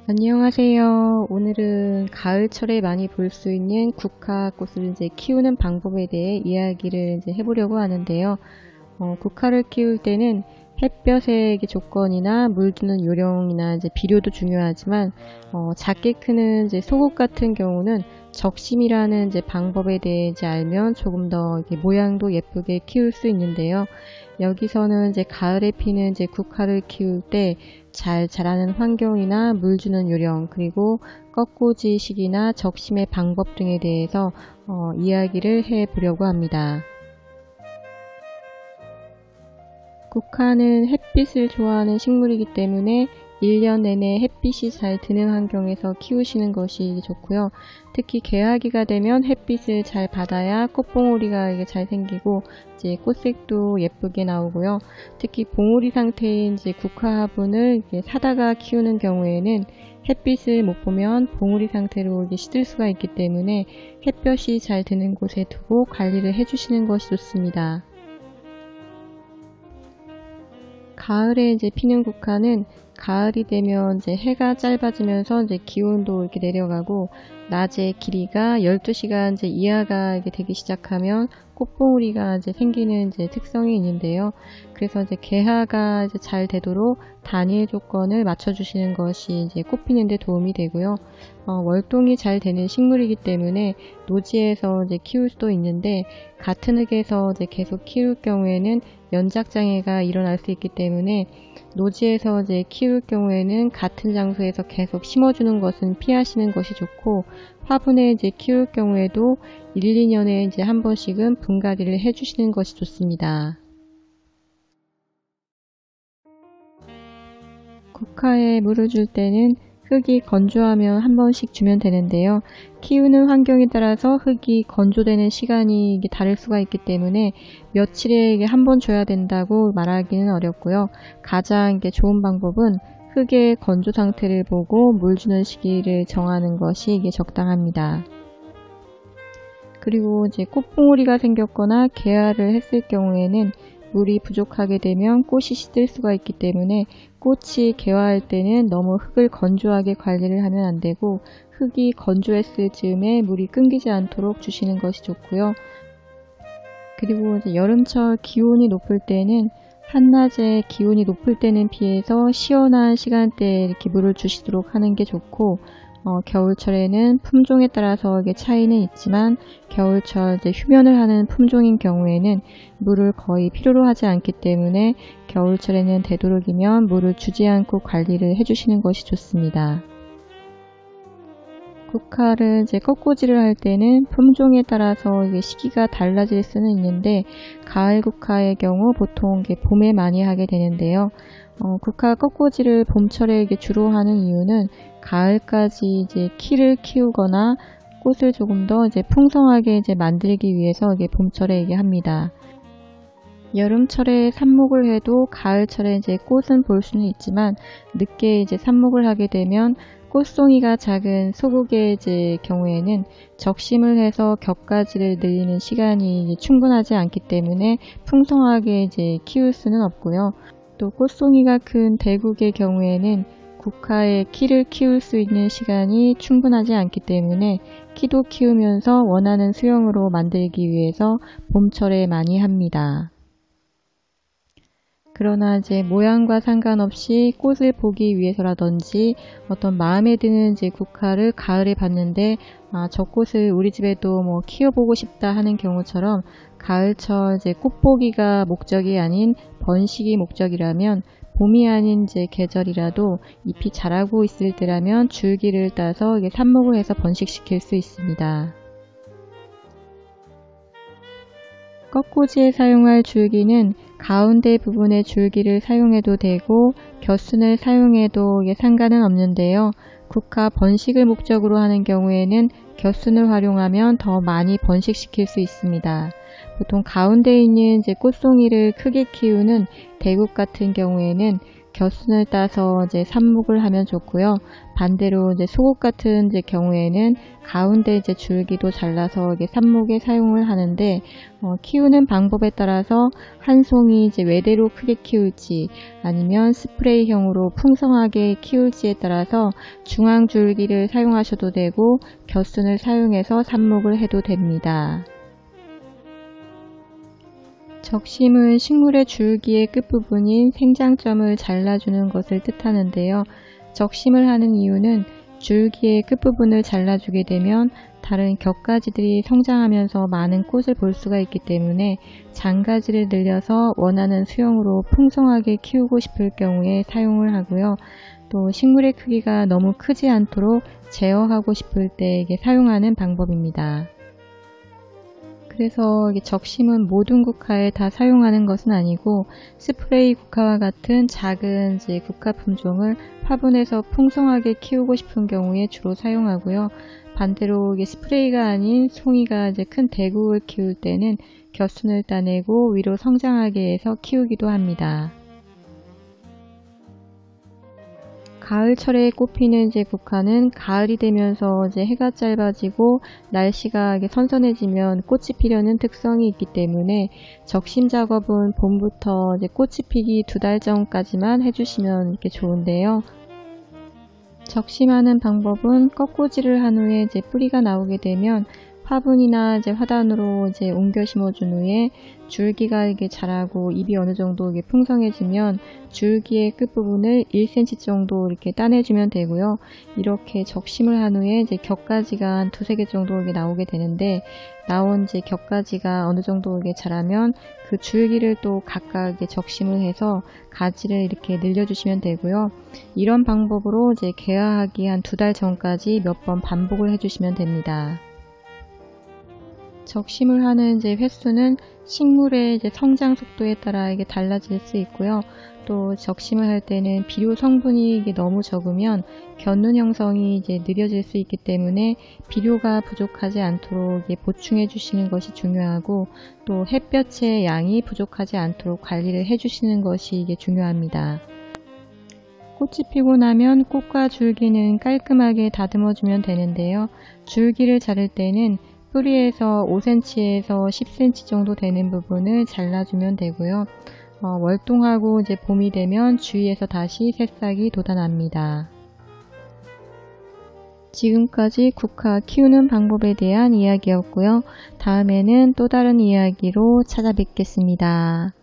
안녕하세요. 오늘은 가을철에 많이 볼 수 있는 국화꽃을 키우는 방법에 대해 이야기를 해보려고 하는데요. 국화를 키울 때는 햇볕의 조건이나 물 주는 요령이나 비료도 중요하지만 작게 크는 소국 같은 경우는 적심이라는 방법에 대해 알면 조금 더 모양도 예쁘게 키울 수 있는데요. 여기서는 가을에 피는 국화를 키울 때 잘 자라는 환경이나 물 주는 요령, 그리고 꺾꽂이 시기나 적심의 방법 등에 대해서 이야기를 해 보려고 합니다. 국화는 햇빛을 좋아하는 식물이기 때문에 1년 내내 햇빛이 잘 드는 환경에서 키우시는 것이 좋고요. 특히 개화기가 되면 햇빛을 잘 받아야 꽃봉오리가 잘 생기고 꽃색도 예쁘게 나오고요. 특히 봉오리 상태인 국화 화분을 사다가 키우는 경우에는 햇빛을 못 보면 봉오리 상태로 시들 수가 있기 때문에 햇볕이 잘 드는 곳에 두고 관리를 해주시는 것이 좋습니다. 가을에 피는 국화는 가을이 되면 해가 짧아지면서 기온도 이렇게 내려가고 낮의 길이가 12시간 이하가 되기 시작하면 꽃봉오리가 생기는 특성이 있는데요. 그래서 개화가 잘 되도록 단일 조건을 맞춰주시는 것이 꽃 피는 데 도움이 되고요. 월동이 잘 되는 식물이기 때문에 노지에서 키울 수도 있는데 같은 흙에서 계속 키울 경우에는 연작장애가 일어날 수 있기 때문에 노지에서 키울 경우에는 같은 장소에서 계속 심어주는 것은 피하시는 것이 좋고, 화분에 키울 경우에도 1, 2년에 한 번씩은 분갈이를 해주시는 것이 좋습니다. 국화에 물을 줄 때는 흙이 건조하면 한 번씩 주면 되는데요. 키우는 환경에 따라서 흙이 건조되는 시간이 다를 수가 있기 때문에 며칠에 한 번 줘야 된다고 말하기는 어렵고요. 가장 좋은 방법은 흙의 건조 상태를 보고 물 주는 시기를 정하는 것이 적당합니다. 그리고 꽃봉오리가 생겼거나 개화를 했을 경우에는 물이 부족하게 되면 꽃이 시들 수가 있기 때문에 꽃이 개화할 때는 너무 흙을 건조하게 관리를 하면 안 되고, 흙이 건조했을 즈음에 물이 끊기지 않도록 주시는 것이 좋고요. 그리고 여름철 기온이 높을 때는 한낮에 기온이 높을 때는 피해서 시원한 시간대에 이렇게 물을 주시도록 하는 게 좋고, 겨울철에는 품종에 따라서 차이는 있지만 겨울철 휴면을 하는 품종인 경우에는 물을 거의 필요로 하지 않기 때문에 겨울철에는 되도록이면 물을 주지 않고 관리를 해주시는 것이 좋습니다. 국화를 꺾꽂이를 할 때는 품종에 따라서 시기가 달라질 수는 있는데, 가을 국화의 경우 보통 봄에 많이 하게 되는데요. 국화 꺾꽂이를 봄철에 주로 하는 이유는 가을까지 키를 키우거나 꽃을 조금 더 풍성하게 만들기 위해서 봄철에 합니다. 여름철에 삽목을 해도 가을철에 꽃은 볼 수는 있지만 늦게 삽목을 하게 되면 꽃송이가 작은 소국의 경우에는 적심을 해서 격가지를 늘리는 시간이 충분하지 않기 때문에 풍성하게 키울 수는 없고요. 또 꽃송이가 큰 대국의 경우에는 국화의 키를 키울 수 있는 시간이 충분하지 않기 때문에 키도 키우면서 원하는 수영으로 만들기 위해서 봄철에 많이 합니다. 그러나 모양과 상관없이 꽃을 보기 위해서라든지 어떤 마음에 드는 국화를 가을에 봤는데 저 꽃을 우리 집에도 키워보고 싶다 하는 경우처럼 가을철 꽃보기가 목적이 아닌 번식이 목적이라면 봄이 아닌 계절이라도 잎이 자라고 있을 때라면 줄기를 따서 삽목을 해서 번식시킬 수 있습니다. 꺾꽂이에 사용할 줄기는 가운데 부분의 줄기를 사용해도 되고 곁순을 사용해도 상관은 없는데요. 국화 번식을 목적으로 하는 경우에는 곁순을 활용하면 더 많이 번식시킬 수 있습니다. 보통 가운데 있는 이제 꽃송이를 크게 키우는 대국 같은 경우에는 겨순을 따서 이제 삽목을 하면 좋고요. 반대로 이제 소국 같은 이제 경우에는 가운데 이제 줄기도 잘라서 이게 삽목에 사용을 하는데, 키우는 방법에 따라서 한 송이 이제 외대로 크게 키울지 아니면 스프레이형으로 풍성하게 키울지에 따라서 중앙 줄기를 사용하셔도 되고 겨순을 사용해서 삽목을 해도 됩니다. 적심은 식물의 줄기의 끝부분인 생장점을 잘라주는 것을 뜻하는데요. 적심을 하는 이유는 줄기의 끝부분을 잘라주게 되면 다른 격가지들이 성장하면서 많은 꽃을 볼 수가 있기 때문에 장가지를 늘려서 원하는 수영으로 풍성하게 키우고 싶을 경우에 사용을 하고요. 또 식물의 크기가 너무 크지 않도록 제어하고 싶을 때 사용하는 방법입니다. 그래서 적심은 모든 국화에 다 사용하는 것은 아니고 스프레이 국화와 같은 작은 국화 품종을 화분에서 풍성하게 키우고 싶은 경우에 주로 사용하고요. 반대로 스프레이가 아닌 송이가 큰 대국을 키울 때는 겨순을 따내고 위로 성장하게 해서 키우기도 합니다. 가을철에 꽃피는 국화는 가을이 되면서 해가 짧아지고 날씨가 선선해지면 꽃이 피려는 특성이 있기 때문에 적심 작업은 봄부터 꽃이 피기 2달 전까지만 해주시면 좋은데요. 적심하는 방법은 꺾꽂이를 한 후에 뿌리가 나오게 되면 화분이나 화단으로 옮겨 심어준 후에 줄기가 자라고 잎이 어느 정도 풍성해지면 줄기의 끝부분을 1cm 정도 이렇게 따내주면 되고요. 이렇게 적심을 한 후에 격가지가 한 2-3개 정도 나오게 되는데, 나온 격가지가 어느 정도 자라면 그 줄기를 또 각각 적심을 해서 가지를 이렇게 늘려주시면 되고요. 이런 방법으로 개화하기 한 2달 전까지 몇 번 반복을 해주시면 됩니다. 적심을 하는 횟수는 식물의 성장 속도에 따라 달라질 수 있고요. 또 적심을 할 때는 비료 성분이 너무 적으면 곁눈 형성이 느려질 수 있기 때문에 비료가 부족하지 않도록 보충해 주시는 것이 중요하고, 또 햇볕의 양이 부족하지 않도록 관리를 해 주시는 것이 중요합니다. 꽃이 피고 나면 꽃과 줄기는 깔끔하게 다듬어 주면 되는데요. 줄기를 자를 때는 뿌리에서 5cm에서 10cm 정도 되는 부분을 잘라주면 되고요. 월동하고 봄이 되면 주위에서 다시 새싹이 돋아납니다. 지금까지 국화 키우는 방법에 대한 이야기였고요. 다음에는 또 다른 이야기로 찾아뵙겠습니다.